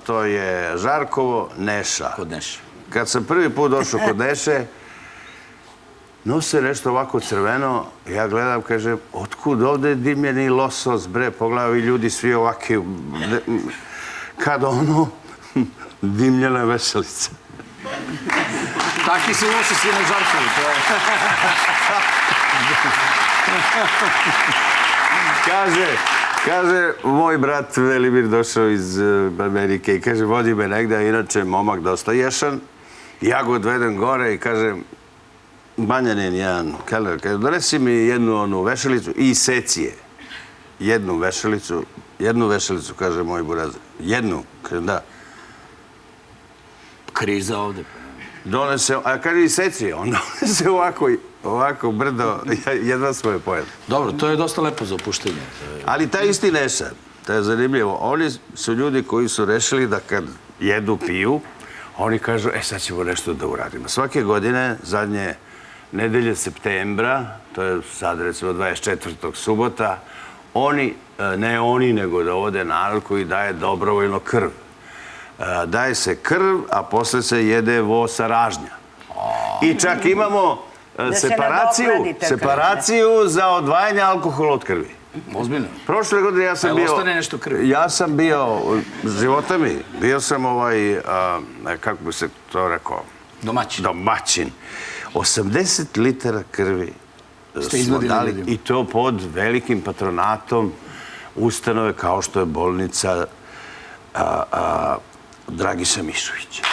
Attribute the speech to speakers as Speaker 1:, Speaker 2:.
Speaker 1: To je Žarkovo, Neša.
Speaker 2: Kod Neše.
Speaker 1: Kad sam prvi put došao kod Neše, nose nešto ovako crveno, ja gledam, kaže, otkud ovde dimljeni losos, bre, pogledaju i ljudi svi ovaki, kad ono, dimljena veselica.
Speaker 2: Taki su loši svi na Žarkovu, to je.
Speaker 1: Kaže, moj brat Velimir došao iz Amerike i kaže, vodi me negde, inače momak dosta ješan. Ja ga odvedem gore i kažem, Banjanin jedan keller, kaže, donesi mi jednu onu vešalicu i seci je. Jednu vešalicu, kaže moj burazer. Jednu, kaže, da.
Speaker 2: Kriza ovde.
Speaker 1: Donese, a kaže i seci je, on donese ovako brdo, jedva smo je pojeli.
Speaker 2: Dobro, to je dosta lepo za opuštenje.
Speaker 1: Ali taj isti Neša, to je zanimljivo, oni su ljudi koji su rešili da kad jedu, piju, oni kažu, sad ćemo nešto da uradimo. Svake godine, zadnje nedelje septembra, to je sad recimo 24. subota, oni, ne oni, nego da ode narod koji daje dobrovoljno krv. Daje se krv, a posle se jede vo sa ražnja. I čak imamo separaciju za odvajanje alkohola od krvi.
Speaker 2: Ozbiljno?
Speaker 1: Prošle godine ja sam bio...
Speaker 2: Ostane nešto krvi?
Speaker 1: Ja sam bio, života mi, bio sam kako bi se to rekao?
Speaker 2: Domaćin.
Speaker 1: Domaćin. 80 litara krvi smo dali i to pod velikim patronatom ustanove kao što je bolnica Dragiša Mišovića.